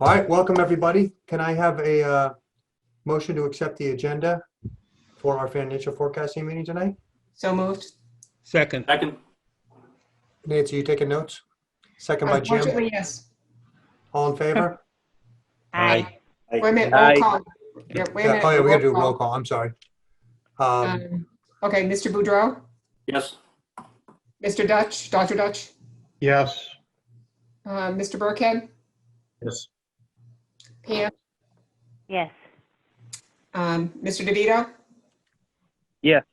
All right, welcome everybody. Can I have a motion to accept the agenda for our financial forecasting meeting tonight? So moved. Second. Second. Nancy, you taking notes? Second by Jim. Unfortunately, yes. All in favor? Aye. Wait a minute, Aye. roll call. Yeah, wait a minute. Oh yeah, we gotta do a call. roll call. I'm sorry. Okay, Mr. Boudreau, Yes. Mr. Dutch, Dr. Dutch, Yes. Mr. Burkhead, Yes. Pam, Yes. Mr. DeVito, Yes.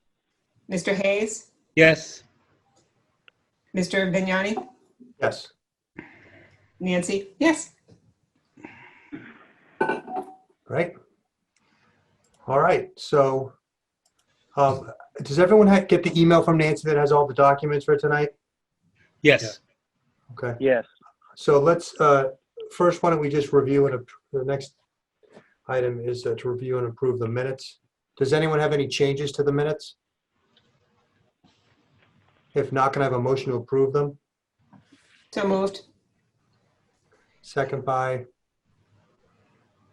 Mr. Hayes, Yes. Mr. Vignani, Yes. Nancy, yes. Right. All right. So, does everyone get the email from Nancy that has all the documents for tonight? Yes. Okay. Yes. So let's first, why don't we just review and the next item is to review and approve the minutes. Does anyone have any changes to the minutes? If not, can I have a motion to approve them? So moved. Second by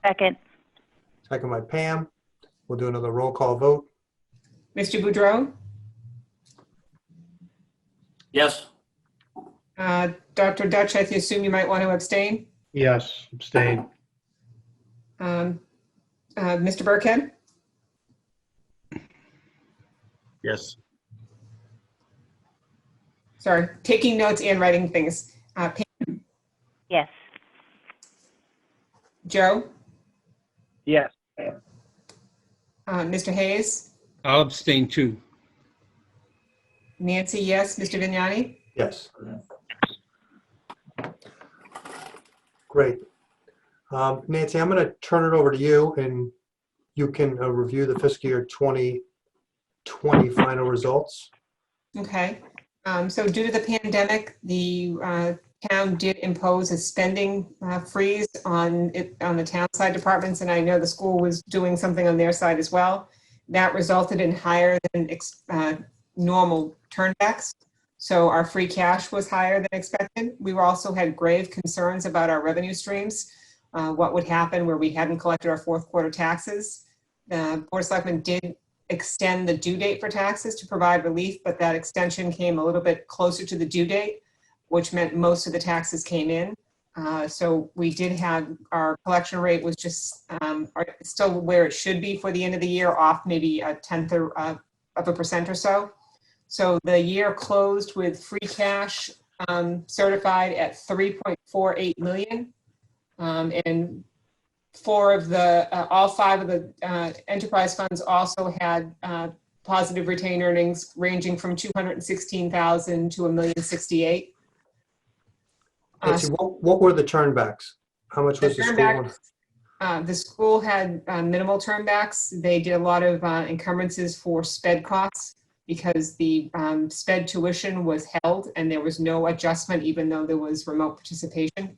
Second. Pam. We'll do another roll call vote. Mr. Boudreau, Yes. Dr. Dutch, I assume you might want to abstain. Yes. Abstain. Mr. Burkhead, Yes. sorry, taking notes and writing things. Pam, Yes. Joe, Yes. Mr. Hayes, I'll abstain too. Nancy, yes. Mr. Vignani, Yes. Great. Nancy, I'm going to turn it over to you and you can review the fiscal year 2020 final results. okay. So due to the pandemic, the town did impose a spending freeze on the town side departments, and I know the school was doing something on their side as well. That resulted in higher than normal turnbacks. So our free cash was higher than expected. We also had grave concerns about our revenue streams, what would happen where we hadn't collected our fourth quarter taxes. The Board of Selectmen did extend the due date for taxes to provide relief, but that extension came a little bit closer to the due date, which meant most of the taxes came in. So we did have, our collection rate was just still where it should be for the end of the year, off maybe a tenth of a percent or so. So the year closed with free cash certified at 3.48 million. And all five of the enterprise funds also had positive retained earnings ranging from 216,000 to $1,068,000. Nancy, what were the turnbacks? How much was the school? The school had minimal turnbacks. They did a lot of encumbrances for sped costs because the sped tuition was held and there was no adjustment even though there was remote participation.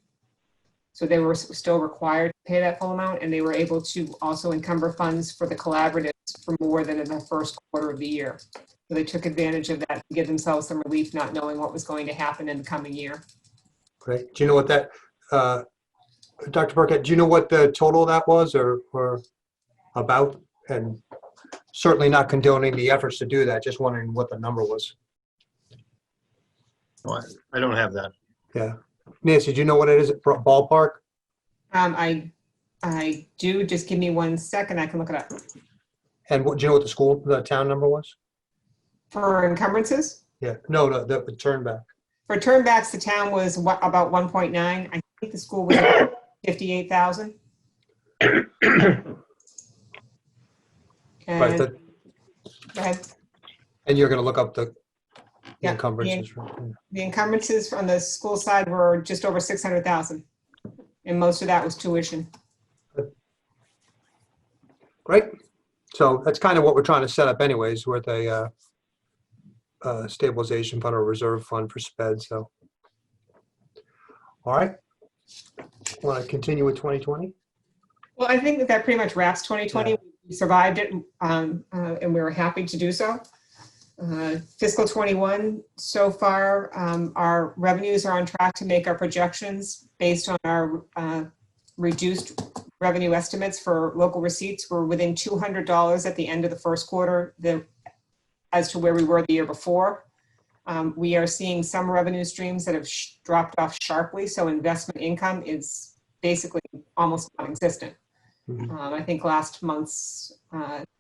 So they were still required to pay that full amount, and they were able to also encumber funds for the collaboratives for more than in the first quarter of the year. So they took advantage of that to give themselves some relief, not knowing what was going to happen in the coming year. Great. Do you know what that, Dr. Burkett, do you know what the total of that was or about? And certainly not condoning the efforts to do that, just wondering what the number was. Oh, I don't have that. Yeah. Nancy, do you know what it is, ballpark? I do. Just give me 1 second. I can look it up. And do you know what the town number was? For encumbrances? Yeah. No, the turnback. For turnbacks, the town was about 1.9. I think the school was about 58,000. Right. Go ahead. And you're going to look up the Yeah, encumbrances. The encumbrances on the school side were just over 600,000, and most of that was tuition. Great. So that's kind of what we're trying to set up anyways with a stabilization fund or reserve fund for SPED. So, all right. Want to continue with 2020? Well, I think that pretty much wraps 2020. Yeah. We survived it, and we were happy to do so. Fiscal 21, so far, our revenues are on track to make our projections based on our reduced revenue estimates for local receipts. We're within $200 at the end of the first quarter as to where we were the year before. We are seeing some revenue streams that have dropped off sharply, so investment income is basically almost non-existent. I think last month's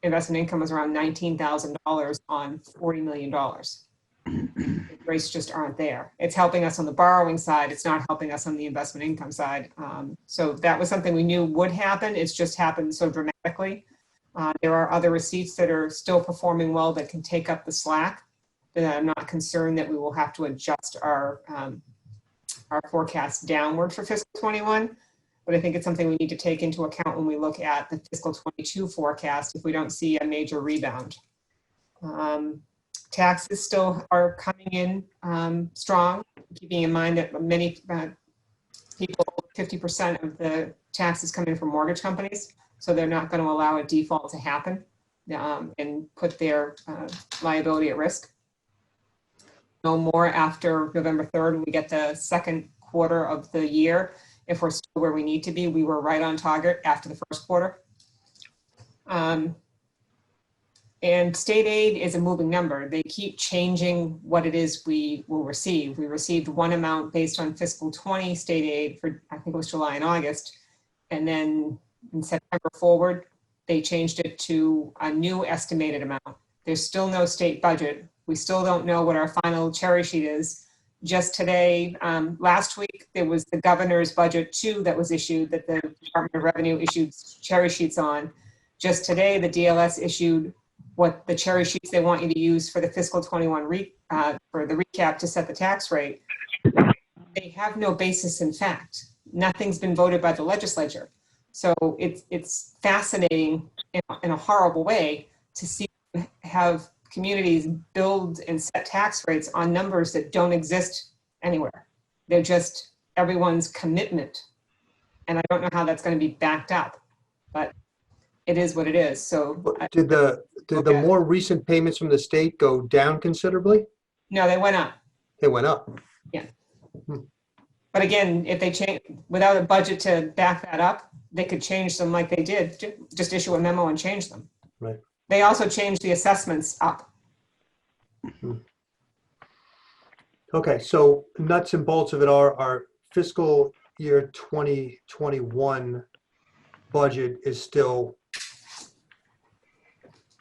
investment income was around $19,000 on $40 million. The rates just aren't there. It's helping us on the borrowing side. It's not helping us on the investment income side. So that was something we knew would happen. It's just happened so dramatically. There are other receipts that are still performing well that can take up the slack. That I'm not concerned that we will have to adjust our forecast downward for fiscal 21. But I think it's something we need to take into account when we look at the fiscal 22 forecast if we don't see a major rebound. Taxes still are coming in strong, keeping in mind that many people, 50% of the taxes come in from mortgage companies, so they're not going to allow a default to happen and put their liability at risk. No more after November 3rd when we get the second quarter of the year. If we're still where we need to be, we were right on target after the first quarter. And state aid is a moving number. They keep changing what it is we will receive. We received one amount based on fiscal 20 state aid for, I think it was July and August. And then in September forward, they changed it to a new estimated amount. There's still no state budget. We still don't know what our final cherry sheet is. Just today, last week, there was the governor's budget 2 that was issued that the Department of Revenue issued cherry sheets on. Just today, the DLS issued what the cherry sheets they want you to use for the fiscal 21 for the recap to set the tax rate. They have no basis in fact. Nothing's been voted by the legislature. So it's fascinating in a horrible way to see have communities build and set tax rates on numbers that don't exist anywhere. They're just everyone's commitment. And I don't know how that's going to be backed up, but it is what it is. So Did the more recent payments from the state go down considerably? no, they went up. They went up. But again, if they change without a budget to back that up, they could change them like they did, just issue a memo and change them. Right. They also changed the assessments up. Okay, so nuts and bolts of it are our fiscal year 2021 budget is still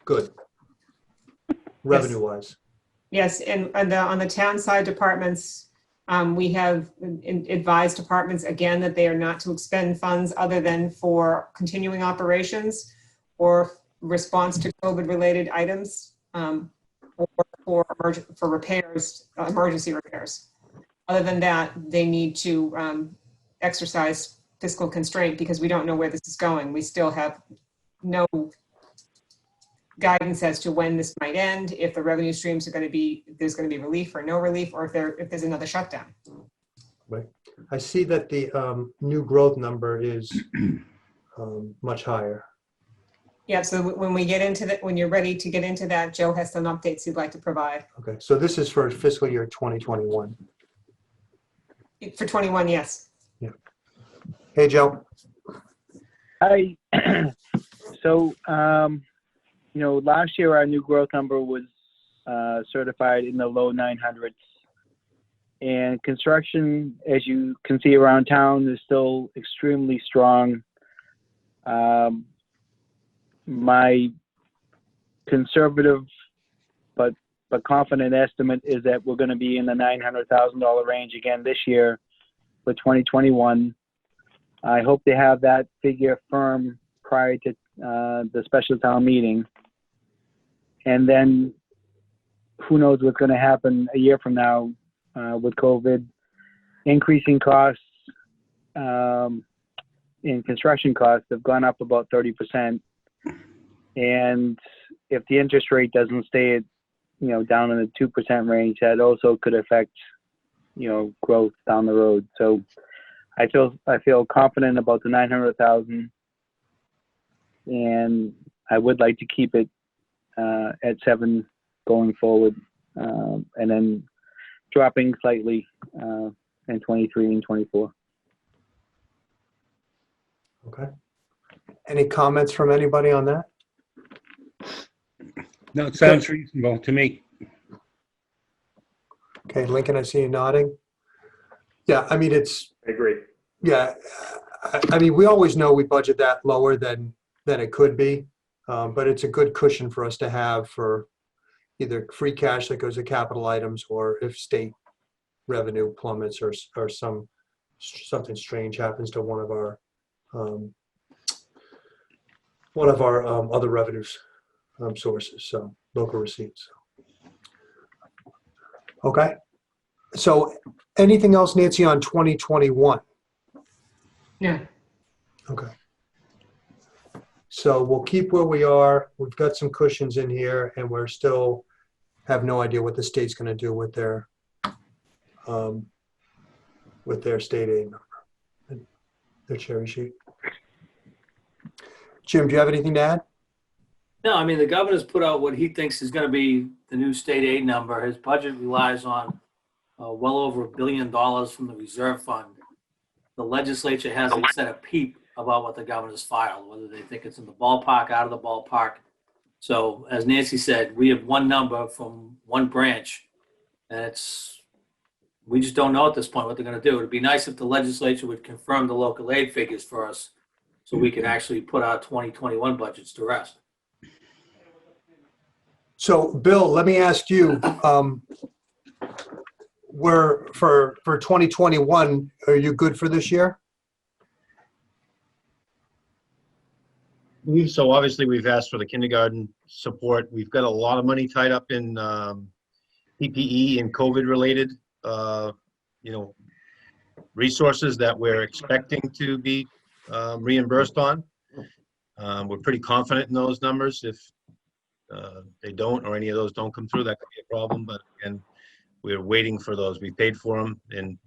good, revenue-wise. Yes, and on the town side departments, we have advised departments again that they are not to expend funds other than for continuing operations or response to COVID-related items or for repairs, emergency repairs. Other than that, they need to exercise fiscal constraint because we don't know where this is going. We still have no guidance as to when this might end, if the revenue streams are going to be, there's going to be relief or no relief, or if there's another shutdown. Right. I see that the new growth number is much higher. Yeah, so when we get into that, when you're ready to get into that, Joe has some updates he'd like to provide. Okay, so this is for fiscal year 2021. For 21, yes. Yeah. Hey, Joe. Hi. So, last year our new growth number was certified in the low 900s. And construction, as you can see around town, is still extremely strong. My conservative but confident estimate is that we're going to be in the $900,000 range again this year for 2021. I hope to have that figure firm prior to the special town meeting. And then who knows what's going to happen a year from now with COVID. Increasing costs in construction costs have gone up about 30%. And if the interest rate doesn't stay at, down in the 2% range, that also could affect, growth down the road. So I feel confident about the 900,000, and I would like to keep it at 7 going forward, and then dropping slightly in 23 and 24. Okay. Any comments from anybody on that? No, it sounds reasonable to me. Okay, Lincoln, I see you nodding. Yeah, I mean, I agree. yeah, I mean, we always know we budget that lower than it could be, but it's a good cushion for us to have for either free cash that goes to capital items, or if state revenue plummets or something strange happens to one of our other revenues sources, so local receipts. Okay. So anything else, Nancy, on 2021? No. Okay. So we'll keep where we are. We've got some cushions in here, and we're still have no idea what the state's going to do with their state aid number, and their cherry sheet. Jim, do you have anything to add? No, I mean, the governor's put out what he thinks is going to be the new state aid number. His budget relies on well over $1 billion from the reserve fund. The legislature hasn't said a peep about what the governor's filed, whether they think it's in the ballpark, out of the ballpark. So as Nancy said, we have one number from one branch, and we just don't know at this point what they're going to do. It'd be nice if the legislature would confirm the local aid figures for us so we could actually put our 2021 budgets to rest. So, Bill, let me ask you, for 2021, are you good for this year? So obviously we've asked for the kindergarten support. We've got a lot of money tied up in PPE and COVID related, resources that we're expecting to be reimbursed on. We're pretty confident in those numbers. If they don't, or any of those don't come through, that could be a problem. But again, we're waiting for those. We paid for them, and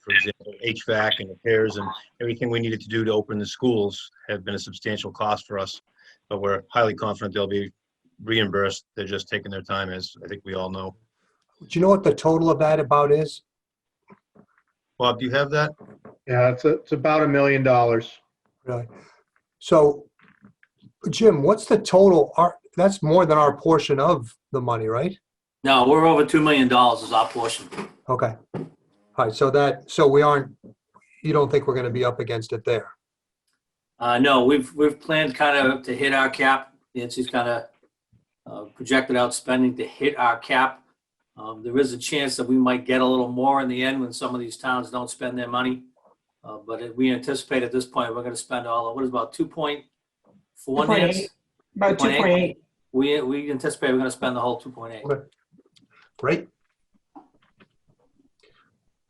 for example, HVAC and repairs and everything we needed to do to open the schools have been a substantial cost for us. But we're highly confident they'll be reimbursed. They're just taking their time, as I think we all know. Do you know what the total of that about is? Bob, do you have that? Yeah, it's about $1 million. Really? So, Jim, what's the total? That's more than our portion of the money, right? No, we're over $2 million is our portion. Okay. All right. So you don't think we're going to be up against it there? No, we've planned kind of to hit our cap. Nancy's kind of projected out spending to hit our cap. There is a chance that we might get a little more in the end when some of these towns don't spend their money. But we anticipate at this point, we're going to spend about 2.4, Nancy? About 2.8. We anticipate we're going to spend the whole 2.8. Okay. Great.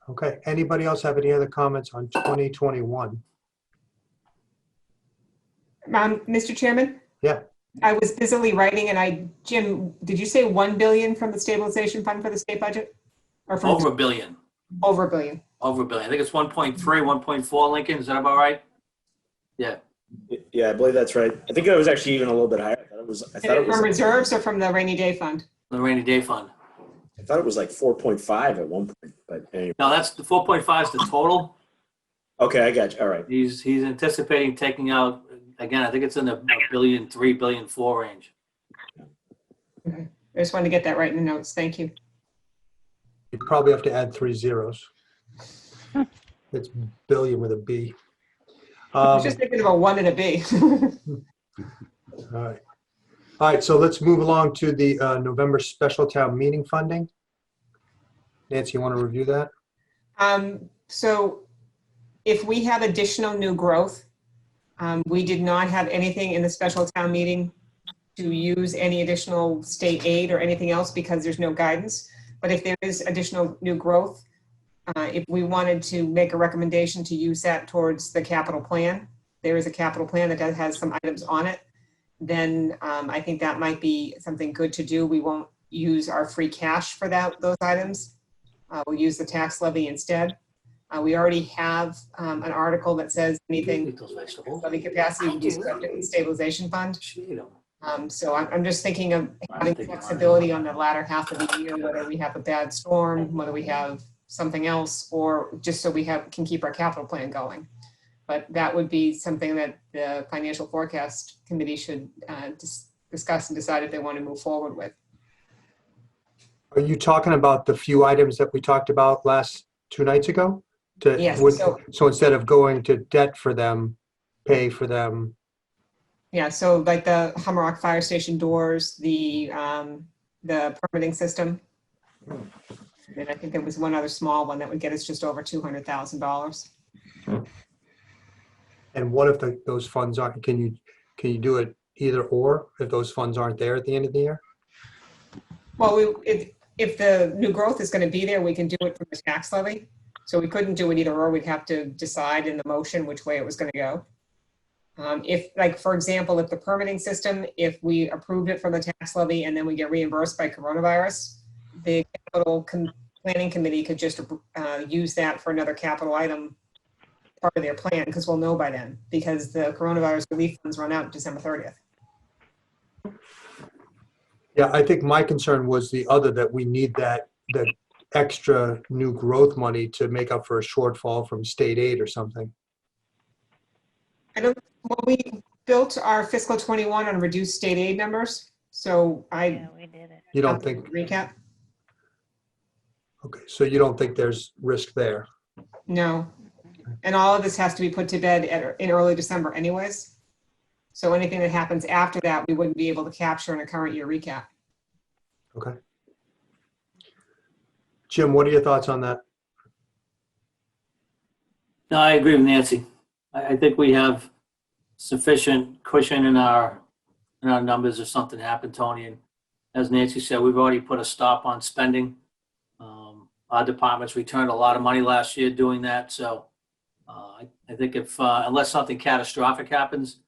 Okay. Anybody else have any other comments on 2021? Mr. Chairman? Yeah. I was busily writing, and Jim, did you say 1 billion from the stabilization fund for the state budget? Or from Over $1 billion. Over $1 billion. Over $1 billion. I think it's 1.3, 1.4, Lincoln. Is that about right? Yeah. Yeah, I believe that's right. I think it was actually even a little bit higher. I thought it was From reserves or from the rainy day fund? The rainy day fund. like 4.5 at one point, but anyway. No, that's the 4.5 is the total. Okay, I got you. All right. He's anticipating taking out, again, I think it's in the $1.3 billion, $1.4 billion range. Okay. I just wanted to get that right in the notes. Thank you. You probably have to add 3 zeros. It's billion with a B. I was just thinking of a 1 and a B. All right. All right, so let's move along to the November special town meeting funding. Nancy, you want to review that? So if we have additional new growth, we did not have anything in the special town meeting to use any additional state aid or anything else because there's no guidance. But if there is additional new growth, if we wanted to make a recommendation to use that towards the capital plan, there is a capital plan that has some items on it, then I think that might be something good to do. We won't use our free cash for those items. We'll use the tax levy instead. We already have an article that says anything levy capacity will be subject to the stabilization fund. So I'm just thinking of having flexibility on the latter half of the year, whether we have a bad storm, whether we have something else, or just so we can keep our capital plan going. But that would be something that the Financial Forecast Committee should discuss and decide if they want to move forward with. Are you talking about the few items that we talked about last 2 nights ago? Yes, So instead of going to debt for them, pay for them? Yeah, so like the Hummerock Fire Station doors, the permitting system. And I think there was one other small one that would get us just over $200,000. And what if those funds aren't, can you do it either or if those funds aren't there at the end of the year? Well, if the new growth is going to be there, we can do it from the tax levy. So we couldn't do it either or. We'd have to decide in the motion which way it was going to go. If, like, for example, if the permitting system, if we approved it from the tax levy and then we get reimbursed by coronavirus, the capital planning committee could just use that for another capital item part of their plan, because we'll know by then, because the coronavirus relief funds run out December 30th. Yeah, I think my concern was the other, that we need the extra new growth money to make up for a shortfall from state aid or something. Well, we built our fiscal 21 on reduced state aid numbers, so Yeah, we did it. You don't think, recap. okay, so you don't think there's risk there? No. And all of this has to be put to bed in early December anyways. So anything that happens after that, we wouldn't be able to capture in a current year recap. Okay. Jim, what are your thoughts on that? No, I agree with Nancy. I think we have sufficient cushion in our numbers if something happened, Tony. And as Nancy said, we've already put a stop on spending. Our departments returned a lot of money last year doing that. So I think if, unless something catastrophic happens,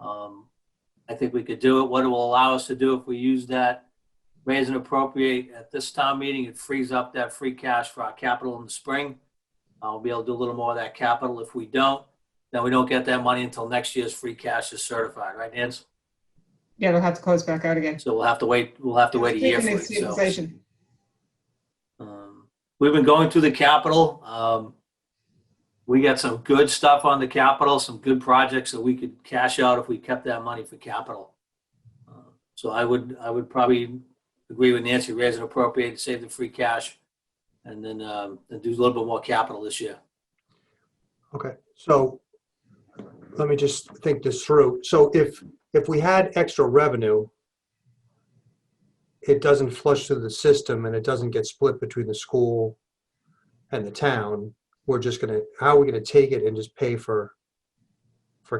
I think we could do it. What it will allow us to do if we use that raise and appropriate at this town meeting, it frees up that free cash for our capital in the spring. We'll be able to do a little more of that capital. If we don't, then we don't get that money until next year's free cash is certified, right, Nance? Yeah, they'll have to close back out again. So we'll have to wait a year for it. So, Stabilization. we've been going through the capital. We got some good stuff on the capital, some good projects that we could cash out if we kept that money for capital. So I would probably agree with Nancy, raise and appropriate, save the free cash, and then do a little bit more capital this year. Okay, so let me just think this through. So if we had extra revenue, it doesn't flush through the system and it doesn't get split between the school and the town, we're just gonna, how are we gonna take it and just pay for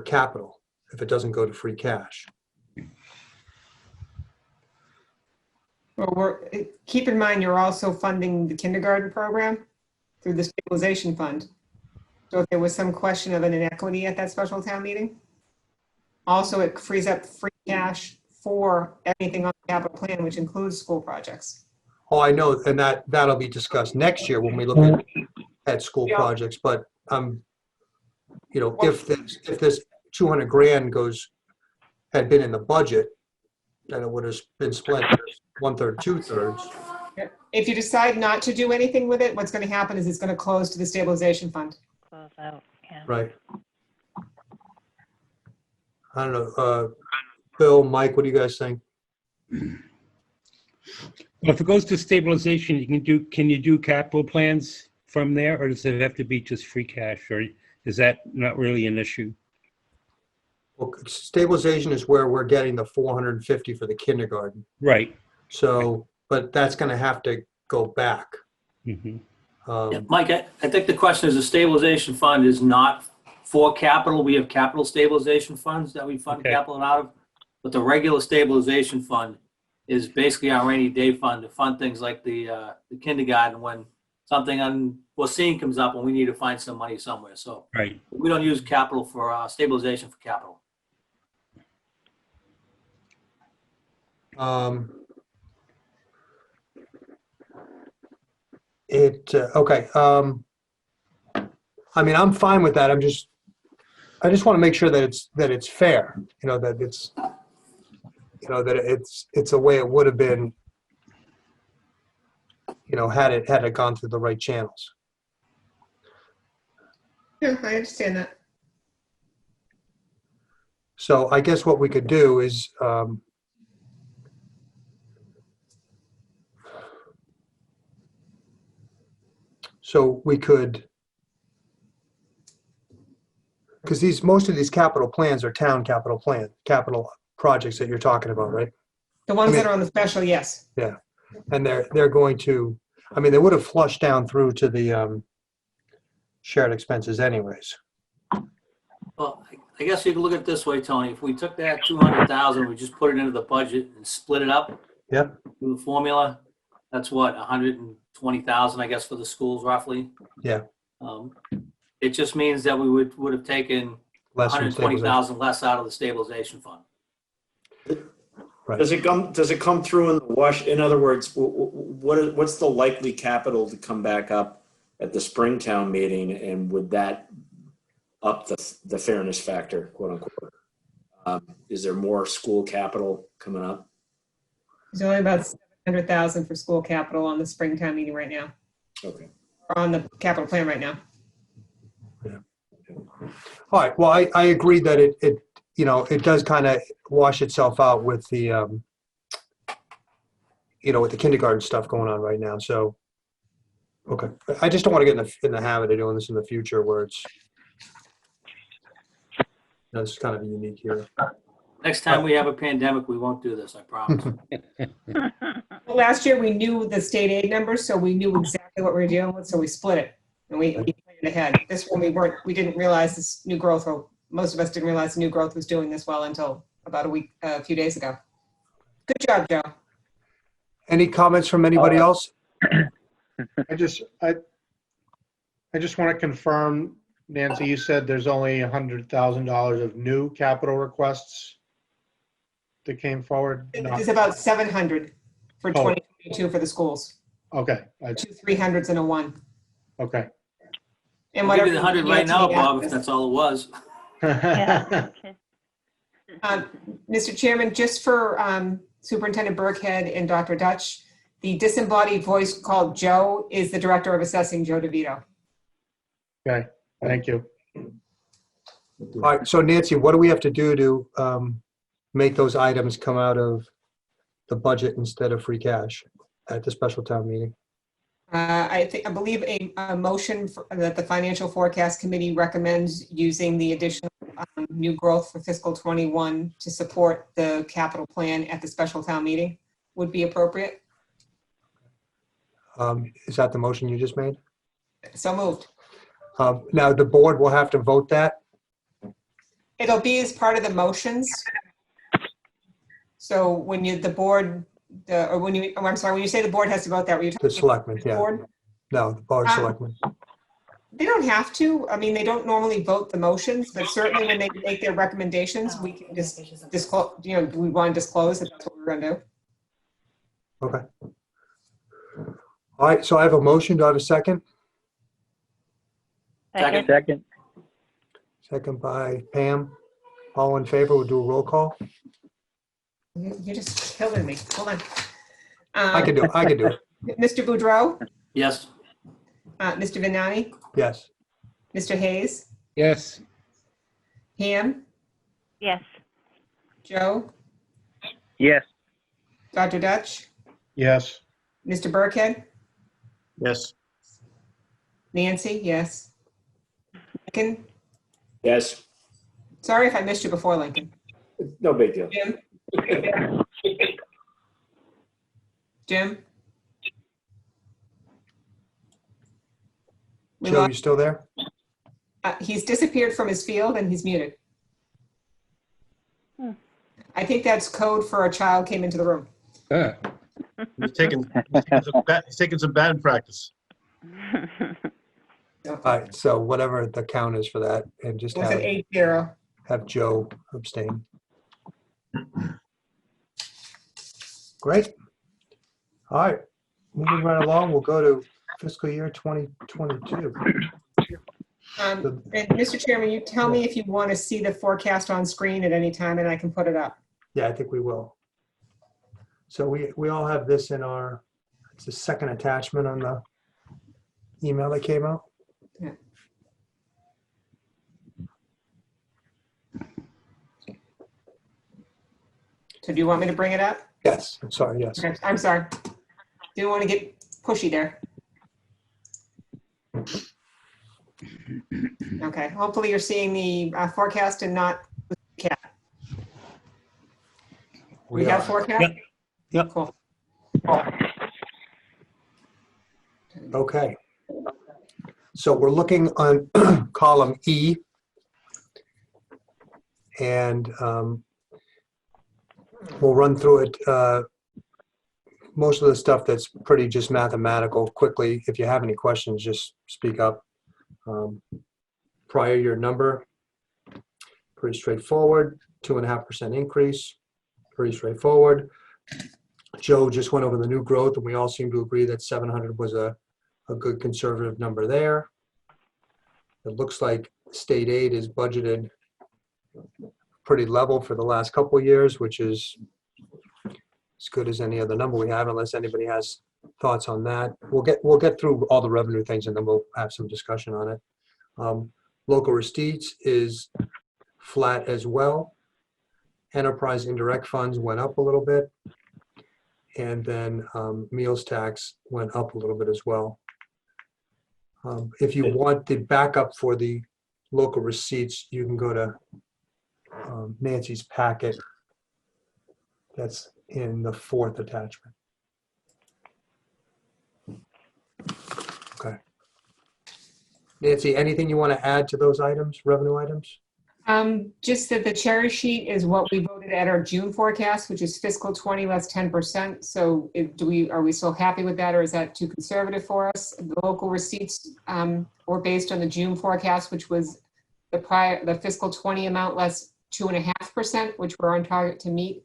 capital if it doesn't go to free cash? Well, keep in mind, you're also funding the kindergarten program through the stabilization fund. So if there was some question of an inequity at that special town meeting, also it frees up free cash for anything on the capital plan, which includes school projects. Oh, I know, and that'll be discussed next year when we look at school Yeah. projects, but you know, if this 200 grand had been in the budget, then it would have been split 1/3, 2/3. If you decide not to do anything with it, what's going to happen is it's going to close to the stabilization fund. Close out, yeah. Right. I don't know, Bill, Mike, what do you guys think? Well, if it goes to stabilization, can you do capital plans from there, or does it have to be just free cash, or is that not really an issue? Well, stabilization is where we're getting the 450 for the kindergarten. Right. So, but that's going to have to go back. Mhm. Yeah, Mike, I think the question is the stabilization fund is not for capital. We have capital stabilization funds that we fund Okay. capital out of. But the regular stabilization fund is basically our rainy day fund to fund things like the kindergarten when something unforeseen comes up and we need to find some money somewhere. So Right. we don't use capital for stabilization for capital. Okay. I mean, I'm fine with that. I just want to make sure that it's fair, you know, that it's a way it would have been, you know, had it gone through the right channels. Yeah, I understand that. So I guess what we could do is, so we could, because most of these capital plans are town capital projects that you're talking about, right? The ones I mean- that are on the special, yes. And they're going to, I mean, they would have flushed down through to the shared expenses anyways. Well, I guess you can look at it this way, Tony. If we took that 200,000, we just put it into the budget and split it up. Yep. Through the formula, that's what, 120,000, I guess, for the schools roughly. Yeah. It just means that we would have taken Less from stabilization. 120,000 less out of the stabilization fund. Right. Does it come through in the wash? In other words, what's the likely capital to come back up at the Springtown meeting, and would that up the fairness factor, quote unquote? Is there more school capital coming up? There's only about 700,000 for school capital on the Springtown meeting right now, Okay. or on the capital plan right now. All right, well, I agree that it does kind of wash itself out with the, with the kindergarten stuff going on right now, so, okay. I just don't want to get in the habit of doing this in the future where it's kind of unique here. Next time we have a pandemic, we won't do this, I promise. Well, last year, we knew the state aid numbers, so we knew exactly what we were dealing with, so we split it. And we planned ahead. This one, we didn't realize this new growth, or most of us didn't realize the new growth was doing this well until about a few days ago. Good job, Joe. Any comments from anybody else? I just want to confirm, Nancy, you said there's only $100,000 of new capital requests that came forward? It's about 700 for 2022 for the schools. Okay, Two 300s and a 1. okay. And I'll give whatever. you the 100 right now, Bob, if that's all it was. Yeah. Mr. Chairman, just for Superintendent Burkhead and Dr. Dutch, the disembodied voice called Joe is the Director of Assessing, Joe DeVito. Okay, thank you. All right, so Nancy, what do we have to do to make those items come out of the budget instead of free cash at the special town meeting? I believe a motion that the Financial Forecast Committee recommends using the additional new growth for fiscal 21 to support the capital plan at the special town meeting would be appropriate. Is that the motion you just made? So moved. Now, the board will have to vote that? It'll be as part of the motions. So when you, the board, when you say the board has to vote that, were you The talking selectmen, about the yeah. board? No, the board of selectmen. They don't have to. I mean, they don't normally vote the motions, but certainly when they make their recommendations, we can just disclose, we want to disclose that that's what we're going to do. Okay. All right, so I have a motion. Do I have a second? Second. Second. Second by Pam. All in favor, we'll do a roll call. You're just killing me. Hold on. I can do it. Mr. Boudreau, Yes. Mr. Vignani, Yes. Mr. Hayes, Yes. Pam, Yes. Joe, Yes. Dr. Dutch, Yes, Mr. Burkhead, Yes. Nancy, yes. Lincoln, Yes. sorry if I missed you before, Lincoln. No big deal. Jim? Jim? We Joe, lost- you still there? He's disappeared from his field and he's muted. Hmm. I think that's code for a child came into the room. He's taking some bad practice. All right, so whatever the count is for that, and just It was an have 8-0. Joe abstain. Great. All right, moving right along, we'll go to fiscal year 2022. And Mr. Chairman, you tell me if you want to see the forecast on screen at any time and I can put it up. Yeah, I think we will. So we all have this in our, it's the second attachment on the email that came out. Yeah. So do you want me to bring it up? Yes, I'm sorry, yes. Okay, I'm sorry. Didn't want to get pushy there. Okay, hopefully you're seeing the forecast and not the cat. We have are. forecast? Yep. Yep. Cool. Okay. So we're looking on column E. And we'll run through it. Most of the stuff that's pretty just mathematical quickly. If you have any questions, just speak up. Prior year number, pretty straightforward, 2.5% increase, pretty straightforward. Joe just went over the new growth, and we all seem to agree that 700 was a good conservative number there. It looks like state aid is budgeted pretty level for the last couple of years, which is as good as any other number we have, unless anybody has thoughts on that. We'll get through all the revenue things, and then we'll have some discussion on it. Local receipts is flat as well. Enterprise indirect funds went up a little bit. And then meals tax went up a little bit as well. If you want the backup for the local receipts, you can go to Nancy's packet. That's in the 4th attachment. Okay. Nancy, anything you want to add to those items, revenue items? Just that the cherry sheet is what we voted at our June forecast, which is fiscal 20 less 10%. So are we still happy with that, or is that too conservative for us? The local receipts were based on the June forecast, which was the fiscal 20 amount less 2.5%, which we're on target to meet.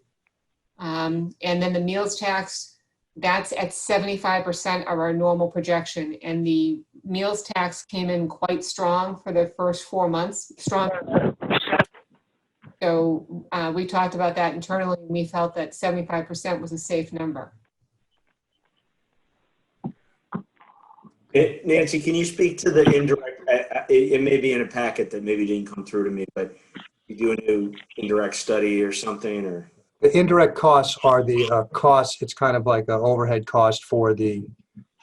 And then the meals tax, that's at 75% of our normal projection. And the meals tax came in quite strong for the first 4 months. So we talked about that internally, and we felt that 75% was a safe number. Nancy, can you speak to the indirect? It may be in a packet that maybe didn't come through to me, but you do a new indirect study or something, or? The indirect costs are the costs. It's kind of like an overhead cost for the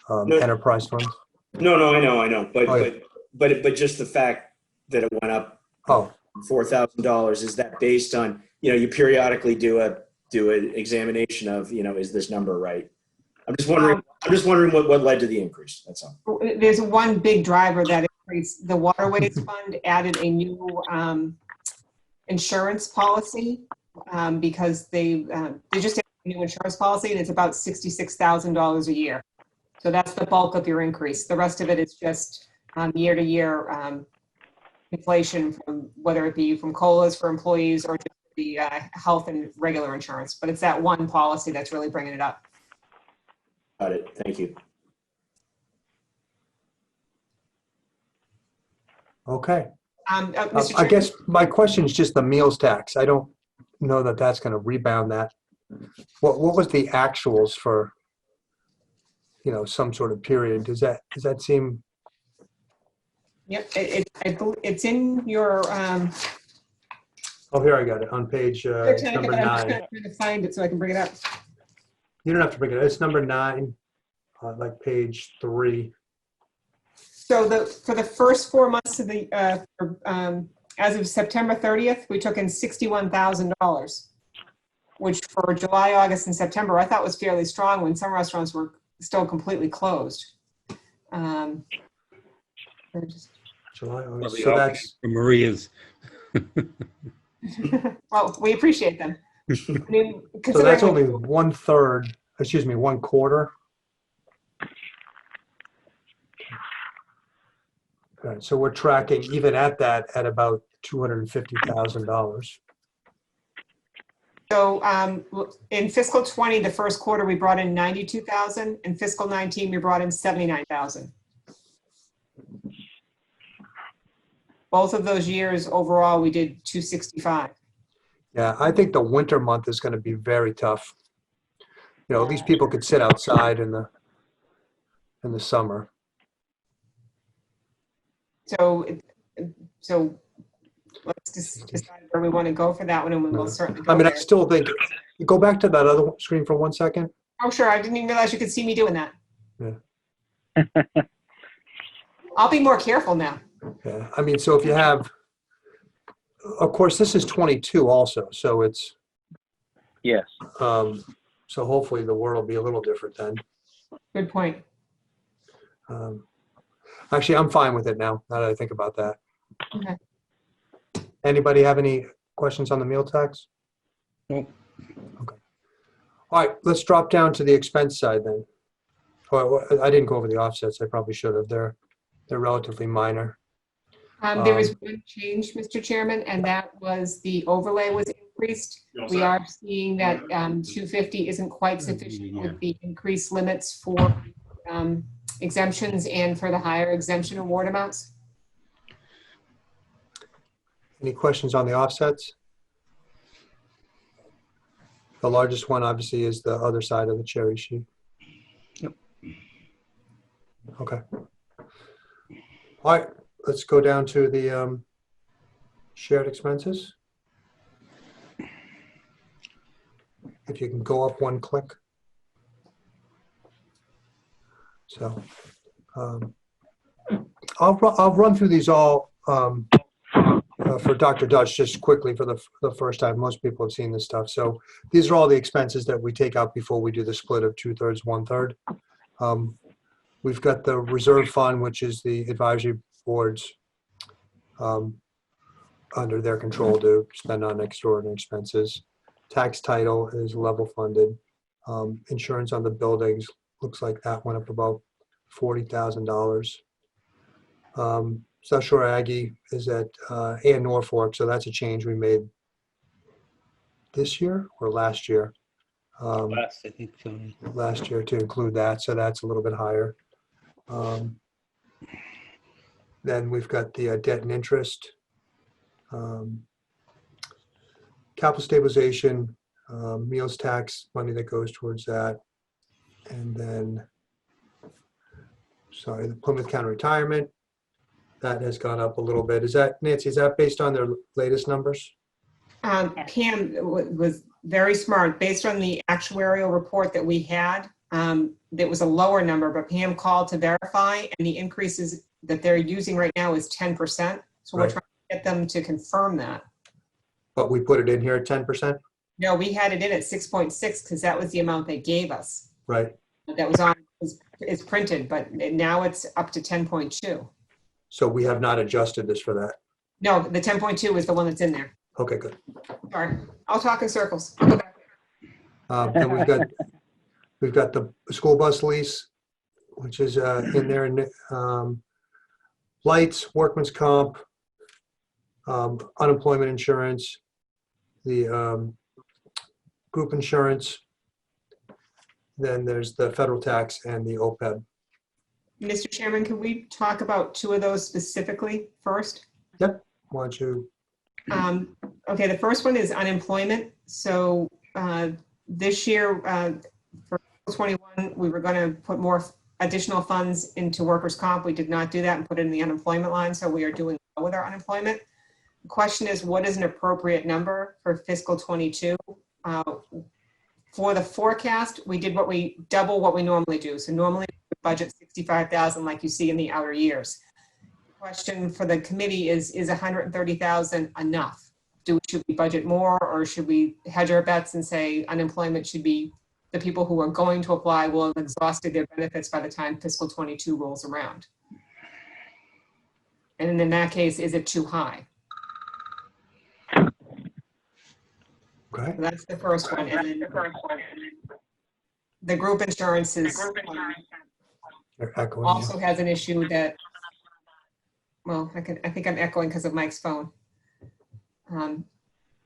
enterprise funds. No, I know, but Oh, yeah. but just the fact that it went up $4,000, is that based on, you periodically do an examination of, is this number right? I'm just wondering what led to the increase. That's all. There's one big driver that increased. The Waterways Fund added a new insurance policy because they just added a new insurance policy, and it's about $66,000 a year. So that's the bulk of your increase. The rest of it is just year to year inflation, from whether it be from COLAs for employees or just the health and regular insurance. But it's that one policy that's really bringing it up. Got it. Thank you. Okay. Mr. I guess my question is just the meals tax. I don't know that that's going to rebound that. What was the actuals for, some sort of period? Does that seem? Yep, it's in your. Oh, here I got it on page number I'm just 9. trying to find it so I can bring it up. You don't have to bring it. It's number 9, like page 3. So for the first 4 months of the as of September 30th, we took in $61,000, which for July, August, and September I thought was fairly strong when some restaurants were still completely closed. July, August. Probably So all that's for Maria's. Well, we appreciate them. I mean, so that's considering only 1 quarter. Okay, so we're tracking even at that at about $250,000. So in fiscal 20, the first quarter we brought in 92,000. In fiscal 19, we brought in 79,000. Both of those years overall, we did 265. Yeah, I think the winter month is going to be very tough. At least people could sit outside in the summer. So let's just decide where we want to go for that one, and we will certainly go I mean, I there. still think, go back to that other screen for 1 second. Oh, sure, I didn't even realize you could see me doing that. Yeah. I'll be more careful now. Yeah, I mean, so if you have, of course, this is 22 also, so it's, Yes. so hopefully the world will be a little different then. Good point. Actually, I'm fine with it now that I think about that. Okay. Anybody have any questions on the meal tax? Nope. Okay. All right, let's drop down to the expense side then. Well, I didn't go over the offsets. I probably should have. They're relatively minor. There is one change, Mr. Chairman, and that was the overlay was increased. We are seeing that 250 isn't quite sufficient with the increased limits for exemptions and for the higher exemption award amounts. Any questions on the offsets? The largest one obviously is the other side of the cherry sheet. Yep. Okay. All right, let's go down to the shared expenses. If you can go up one click. So I'll run through these all for Dr. Dutch just quickly for the first time. Most people have seen this stuff. So these are all the expenses that we take out before we do the split of 2/3, 1/3. We've got the reserve fund, which is the advisory boards under their control to spend on extraordinary expenses. Tax title is level funded. Insurance on the buildings looks like that went up about $40,000. South Shore Aggie is at and Norfolk, so that's a change we made this year or last year. Last, I think so. Last year to include that, so that's a little bit higher. Then we've got the debt and interest, capital stabilization, meals tax, money that goes towards that, and then, sorry, the Plymouth County retirement, that has gone up a little bit. Is that, Nancy, is that based on their latest numbers? Pam was very smart. Based on the actuarial report that we had, there was a lower number, but Pam called to verify, and the increases that they're using right now is 10%. So we're Right. trying to get them to confirm that. But we put it in here at 10%? No, we had it in at 6.6 because that was the amount they gave us. Right. That was on, is printed, but now it's up to 10.2. So we have not adjusted this for that. No, the 10.2 is the one that's in there. Okay, good. Sorry, I'll talk in circles. I'll go back. Then we've got the school bus lease, which is in there, and lights, workman's comp, unemployment insurance, the group insurance. Then there's the federal tax and the OPEB. Mr. Chairman, can we talk about two of those specifically first? Why don't you? Okay, the first one is unemployment. So this year, for 21, we were going to put more additional funds into workers' comp. We did not do that and put it in the unemployment line. So we are doing well with our unemployment. The question is, what is an appropriate number for fiscal 22? For the forecast, we did double what we normally do. So normally we budget 65,000 like you see in the outer years. Question for the committee is 130,000 enough? Should we budget more, or should we hedge our bets and say unemployment should be, the people who are going to apply will have exhausted their benefits by the time fiscal 22 rolls around? And in that case, is it too high? Okay. So that's the first one. And then the group insurance is You're echoing. also has an issue that, well, I think I'm echoing because of Mike's phone.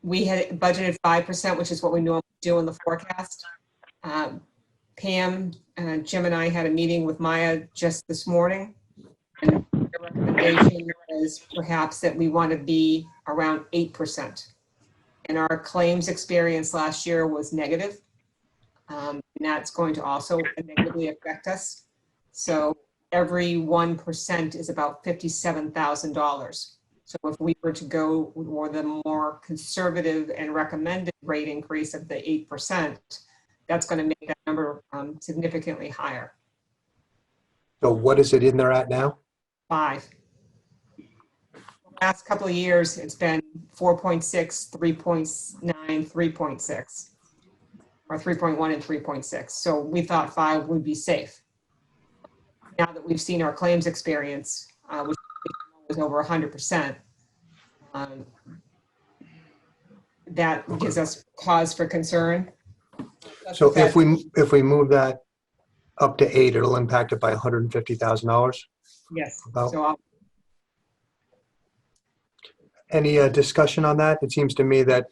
We had budgeted 5%, which is what we normally do in the forecast. Pam, Jim and I had a meeting with Maya just this morning. And the recommendation is perhaps that we want to be around 8%. And our claims experience last year was negative. And that's going to also negatively affect us. So every 1% is about $57,000. So if we were to go for the more conservative and recommended rate increase of the 8%, that's going to make that number significantly higher. So what is it in there at now? 5. Last couple of years, it's been 4.6, 3.9, 3.6, or 3.1 and 3.6. So we thought 5 would be safe. Now that we've seen our claims experience, which was over 100%, that gives us cause for concern. So if we move that up to 8, it'll impact it by $150,000. Yes, About. so Any discussion on that? It seems to me that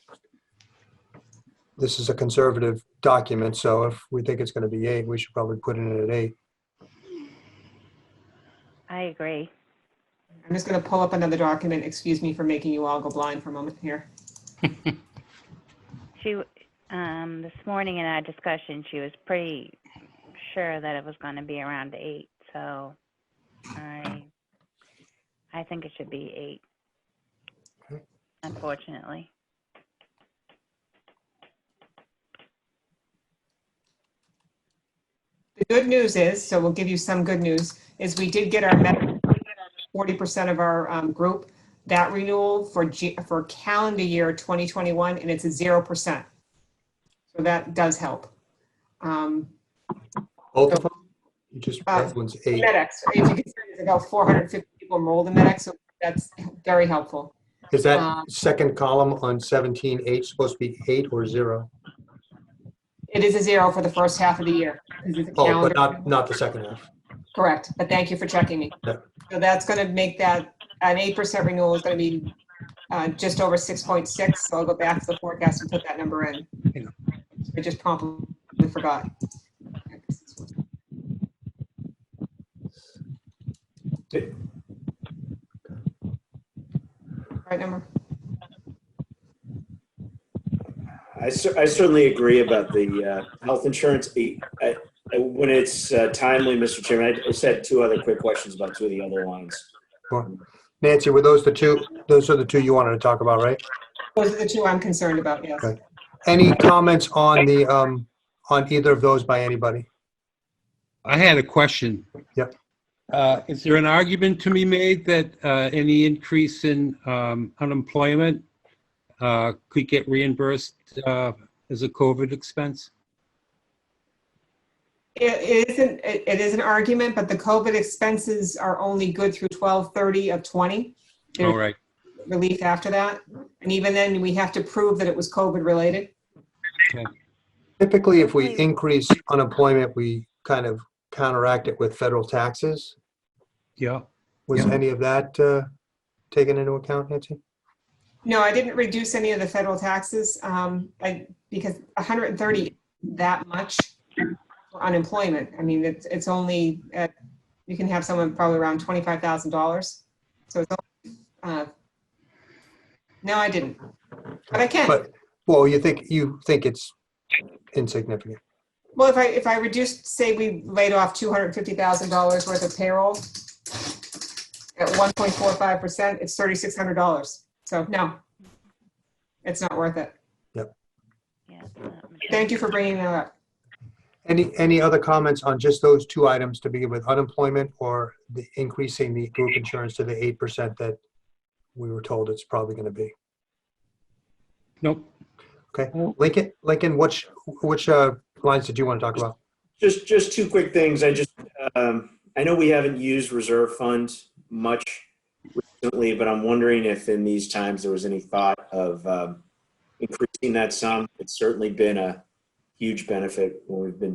this is a conservative document, so if we think it's going to be 8, we should probably put it in at 8. I agree. I'm just going to pull up another document. Excuse me for making you all go blind for a moment here. She, this morning in our discussion, she was pretty sure that it was going to be around 8. So I think it should be 8. Okay. Unfortunately. The good news is, so we'll give you some good news, is we did get our 40% of our group, that renewal for calendar year 2021, and it's a 0%. So that does help. Both of them? You just, that one's 8. MedX, if you consider there's about 450 people enrolled in MedX, so that's very helpful. Is that second column on 17H supposed to be 8 or 0? It is a 0 for the first half of the year. It's a Oh, but calendar. not the second half. Correct, but thank you for checking me. Yeah. So that's going to make that, an 8% renewal is going to be just over 6.6. So I'll go back to the forecast and put that number in. I just promptly forgot. Right number? I certainly agree about the health insurance. When it's timely, Mr. Chairman, I just had 2 other quick questions about 2 of the other lines. Sure. Nancy, were those the 2? Those are the 2 you wanted to talk about, right? Those are the 2 I'm concerned about, yes. Okay. Any comments on the on either of those by anybody? I had a question. Yep. Is there an argument to be made that any increase in unemployment could get reimbursed as a COVID expense? It is an argument, but the COVID expenses are only good through 12/30 of 20. All right. Relief after that. And even then, we have to prove that it was COVID related. Okay. Typically, if we increase unemployment, we kind of counteract it with federal taxes. Yeah. Was any of that taken into account, Nancy? No, I didn't reduce any of the federal taxes because 130 that much for unemployment. I mean, it's only you can have someone probably around $25,000. So it's only, no, I didn't, but I can. But well, you think it's insignificant? Well, if I reduced, say we laid off $250,000 worth of payroll at 1.45%, it's $3,600. So no, it's not worth it. Yep. Yeah. Thank you for bringing that up. Any other comments on just those 2 items to begin with, unemployment or the increasing the group insurance to the 8% that we were told it's probably going to be? Nope. Okay. Lincoln, which lines did you want to talk about? Just 2 quick things. I know we haven't used reserve fund much recently, but I'm wondering if in these times there was any thought of increasing that sum. It's certainly been a huge benefit when we've been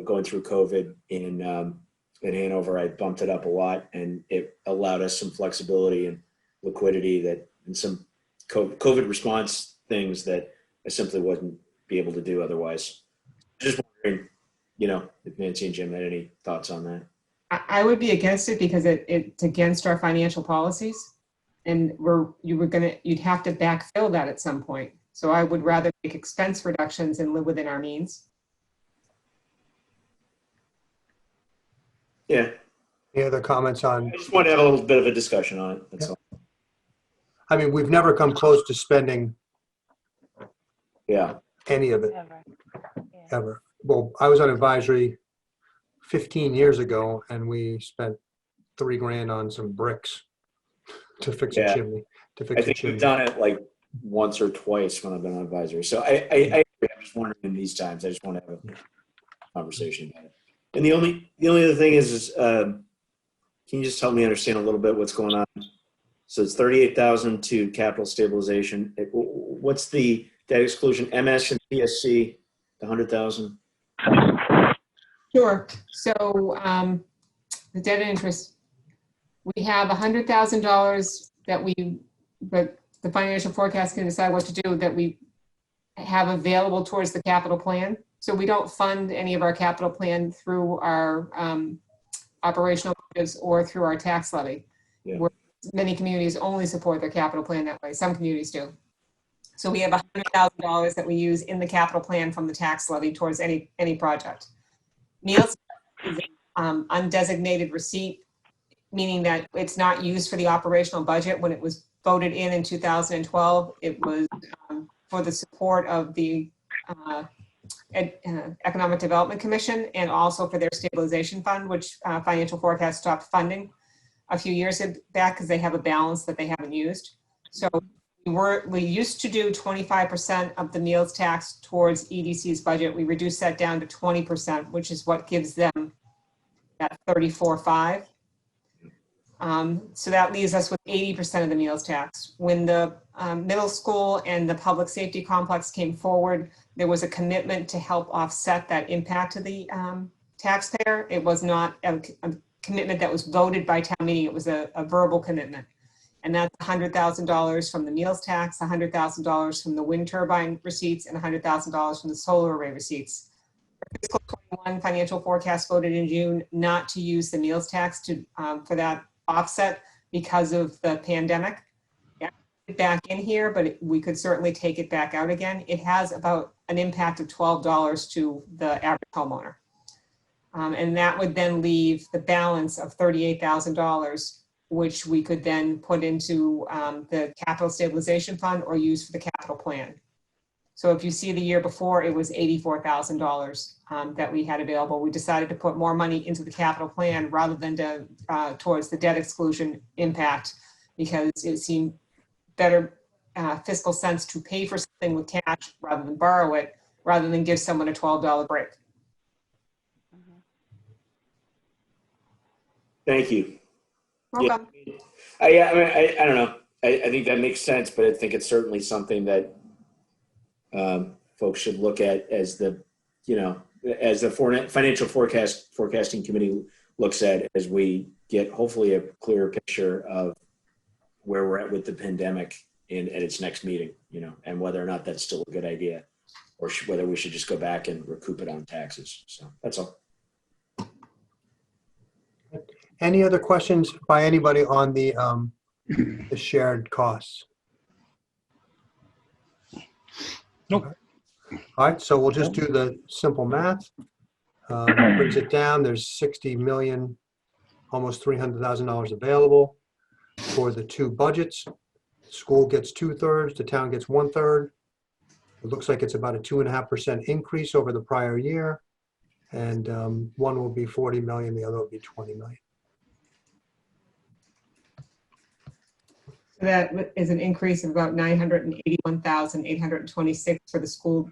going through COVID in Hanover. I bumped it up a lot, and it allowed us some flexibility and liquidity and some COVID response things that I simply wouldn't be able to do otherwise. Just wondering, if Nancy and Jim had any thoughts on that. I would be against it because it's against our financial policies, and you'd have to backfill that at some point. So I would rather make expense reductions and live within our means. Yeah. Any other comments on? I just want to have a little bit of a discussion on it. That's all. I mean, we've never come close to spending Yeah. any of it Ever. Yeah. ever. Well, I was on advisory 15 years ago and we spent $3,000 on some bricks to fix a Yeah. chimney, to I fix a think we've chimney. done it like once or twice when I've been on advisory. So I'm just wondering in these times, I just want to have a conversation about it. And the only other thing is can you just help me understand a little bit what's going on? So it's 38,000 to capital stabilization. What's the debt exclusion? MS and PSC, the 100,000? Sure. So the debt and interest, we have $100,000 but the financial forecast can decide what to do, that we have available towards the capital plan. So we don't fund any of our capital plan through our operational budgets or through our tax levy. Yeah. Where many communities only support their capital plan that way. Some communities do. So we have $100,000 that we use in the capital plan from the tax levy towards any project. Meals is an undesignated receipt, meaning that it's not used for the operational budget. When it was voted in 2012, it was for the support of the Economic Development Commission and also for their stabilization fund, which Financial Forecast stopped funding a few years back because they have a balance that they haven't used. So we used to do 25% of the meals tax towards EDC's budget. We reduced that down to 20%, which is what gives them that 34.5. So that leaves us with 80% of the meals tax. When the middle school and the public safety complex came forward, there was a commitment to help offset that impact to the taxpayer. It was not a commitment that was voted by town meeting. It was a verbal commitment. And that's $100,000 from the meals tax, $100,000 from the wind turbine receipts, and $100,000 from the solar array receipts. Fiscal 21 financial forecast voted in June not to use the meals tax for that offset because of the pandemic. Yeah, back in here, but we could certainly take it back out again. It has about an impact of $12 to the average homeowner. And that would then leave the balance of $38,000, which we could then put into the capital stabilization fund or use for the capital plan. So if you see the year before, it was $84,000 that we had available. We decided to put more money into the capital plan rather than towards the debt exclusion impact, because it seemed better fiscal sense to pay for something with cash rather than borrow it, rather than give someone a $12 break. Thank you. Welcome. Yeah, I don't know. I think that makes sense, but I think it's certainly something that folks should look at as the financial forecasting committee looks at as we get hopefully a clearer picture of where we're at with the pandemic at its next meeting, and whether or not that's still a good idea, or whether we should just go back and recoup it on taxes. So that's all. Any other questions by anybody on the shared costs? Nope. All right, so we'll just do the simple math. Brings it down. There's 60 million, almost $300,000 available for the two budgets. School gets 2/3, the town gets 1/3. It looks like it's about a 2.5% increase over the prior year. And one will be 40 million, the other will be 20 million. So that is an increase of about 981,826 for the school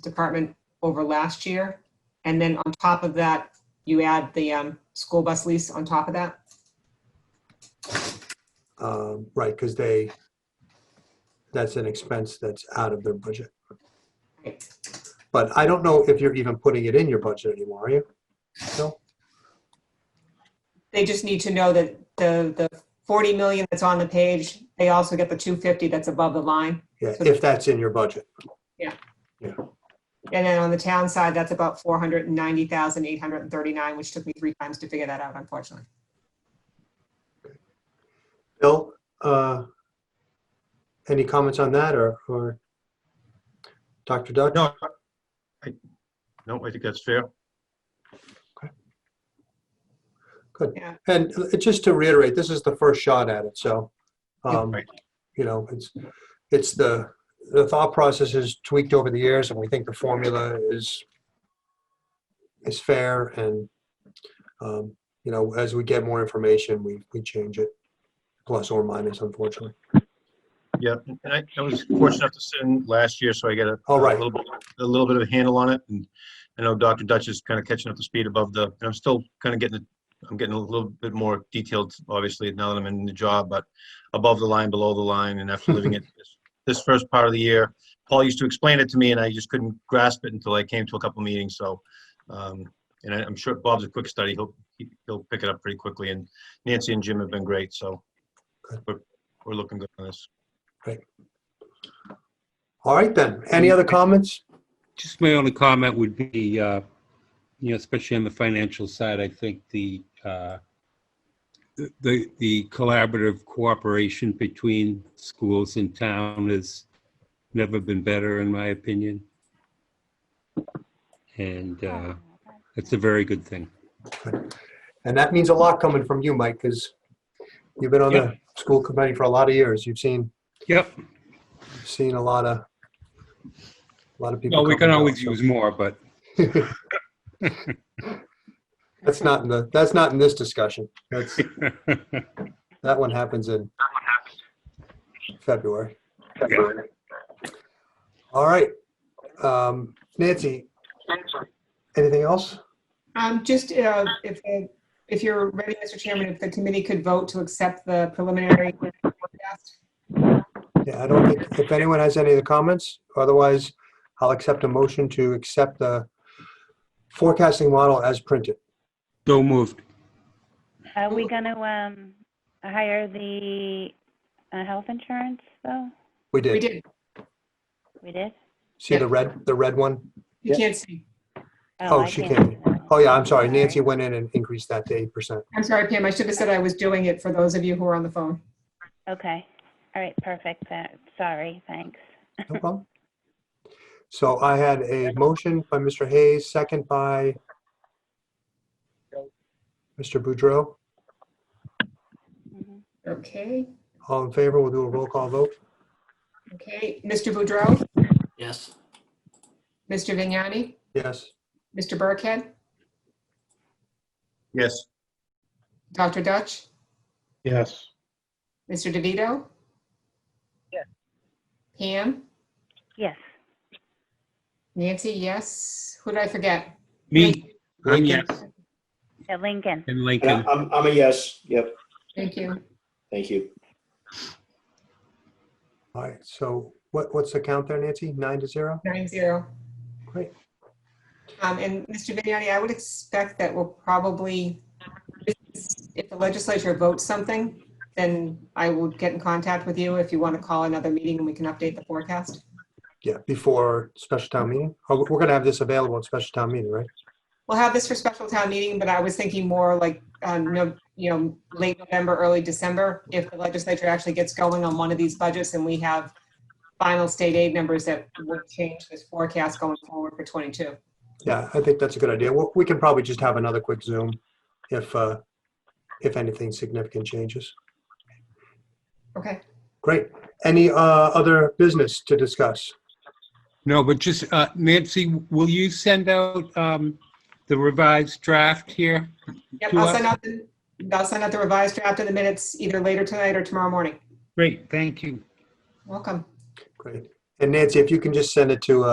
department over last year. And then on top of that, you add the school bus lease on top of that. Right, because that's an expense that's out of their budget. Right. But I don't know if you're even putting it in your budget anymore, are you? No? They just need to know that the 40 million that's on the page, they also get the 250 that's above the line. Yeah, So if that's in your budget. And then on the town side, that's about 490,839, which took me 3 times to figure that out, unfortunately. Bill, any comments on that, or Dr. Dutch? No, I think that's fair. Good. Yeah. And just to reiterate, this is the first shot at it, so Right. you know, it's the thought process is tweaked over the years, and we think the formula is fair, and you know, as we get more information, we change it, plus or minus, unfortunately. Yeah, and I was fortunate enough to sit in last year, so I get Oh, right. a little bit of a handle on it. And I know Dr. Dutch is kind of catching up to speed above and I'm still kind of I'm getting a little bit more detailed, obviously, now that I'm in the job, but above the line, below the line, and after living it this first part of the year, Paul used to explain it to me, and I just couldn't grasp it until I came to a couple meetings. So, and I'm sure Bob's a quick study. He'll pick it up pretty quickly. And Nancy and Jim have been great, so we're looking good on this. Great. All right, then. Any other comments? Just my only comment would be, you know, especially on the financial side, I think the collaborative cooperation between schools and town has never been better, in my opinion. And it's a very good thing. And that means a lot coming from you, Mike, because you've been on the school committee for a lot of years. You've seen a lot of people. Well, we come can and go, always so. use more, but That's not in this discussion. That one happens in February. All right. Nancy, anything else? Just if you're ready, Mr. Chairman, if the committee could vote to accept the preliminary forecast. Yeah, I don't think, if anyone has any of the comments, otherwise I'll accept a motion to accept the forecasting model as printed. so moved. Are we going to hire the health insurance, though? We We did. did. We did? See the red one? You can't see. Oh, I she can't can't. see that. Oh, yeah, I'm sorry. Nancy went in and increased that to 8%. I'm sorry, Pam. I should have said I was doing it for those of you who are on the phone. Okay. All right, perfect. Sorry, thanks. No problem. So I had a motion by Mr. Hayes, second by Mr. Boudreau. Mhm. Okay. All in favor, we'll do a roll call vote. Okay. Mr. Boudreau, Yes. Mr. Vignani, Yes. Mr. Burkhead, Yes. Dr. Dutch, Yes. Mr. DeVito? Yes. Pam? Yes. Nancy, yes. Who did I forget? Me, I'm Lincoln? yes, At Lincoln. and And Lincoln. I'm a yes. Yep. Thank you. Thank you. All right, so what's the count there, Nancy? 9-0? 9-0. Great. And Mr. Vignani, I would expect that we'll probably, if the legislature votes something, then I will get in contact with you if you want to call another meeting and we can update the forecast. Yeah, before special town meeting. Oh, we're going to have this available at special town meeting, right? We'll have this for special town meeting, but I was thinking more like, late November, early December, if the legislature actually gets going on one of these budgets and we have final state aid numbers that would change this forecast going forward for 22. Yeah, I think that's a good idea. We can probably just have another quick Zoom if anything significant changes. Okay. Great. Any other business to discuss? No, but just, Nancy, will you send out the revised draft here? Yep, to I'll us? send out the revised draft of the minutes either later tonight or tomorrow morning. Great, thank you. Welcome. Great. And Nancy, if you can just send it to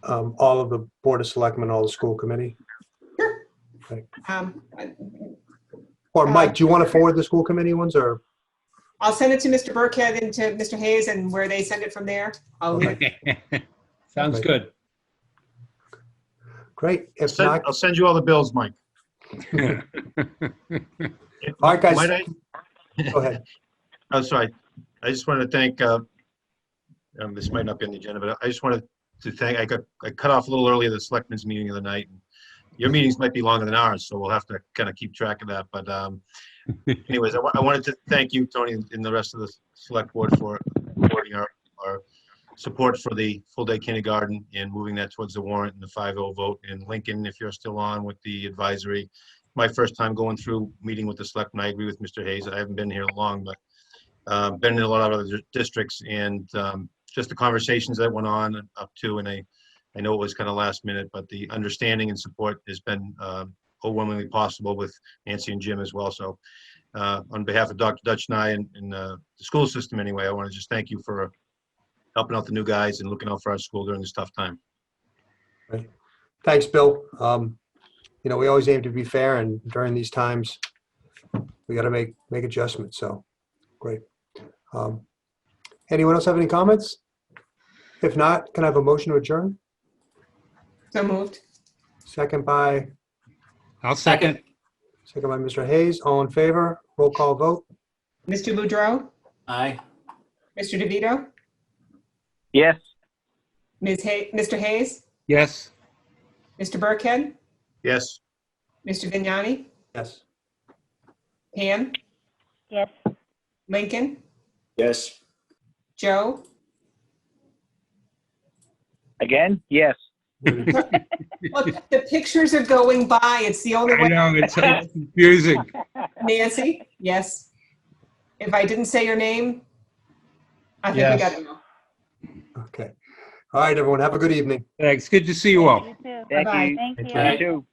all of the Board of Selectmen, all the school committee. Um, Or Mike, do you want to forward the school committee ones or? I'll send it to Mr. Burkhead and to Mr. Hayes, and where they send it from there, I'll leave. Sounds good. Great. If not, I'll send you all the bills, Mike. all right, guys, Might I? go ahead. Oh, sorry. I just wanted to thank, this might not be on the agenda, but I just wanted to thank, I cut off a little early the selectmen's meeting of the night. Your meetings might be longer than ours, so we'll have to kind of keep track of that. But anyways, I wanted to thank you, Tony, and the rest of the select board for supporting our support for the full-day kindergarten and moving that towards the warrant and the 5-0 vote. And Lincoln, if you're still on with the advisory, my first time going through meeting with the selectmen. I agree with Mr. Hayes. I haven't been here long, but been in a lot of other districts, and just the conversations that went on up to, and I know it was kind of last minute, but the understanding and support has been overwhelmingly possible with Nancy and Jim as well. So on behalf of Dr. Dutch and I and the school system anyway, I want to just thank you for helping out the new guys and looking out for our school during this tough time. Thanks, Bill. We always aim to be fair, and during these times, we got to make adjustments. So, great. Anyone else have any comments? If not, can I have a motion to adjourn? So moved. Second by Second. Mr. Hayes. All in favor? Roll call vote. Mr. Boudreau, Aye. Mr. DeVito, Yes. Mr. Hayes, Yes. Mr. Burkhead, Yes. Mr. Vignani, Yes. Pam, Yes. Lincoln, Yes. Joe, Again? Yes. look, the pictures are going by. It's the only I way. know, it's confusing. Nancy, yes. If I didn't say your name, I think we Yes. got it now. Okay. All right, everyone. Have a good evening. Thanks. Good to see you all. You too. Thank Bye-bye. you. Thank you. You too.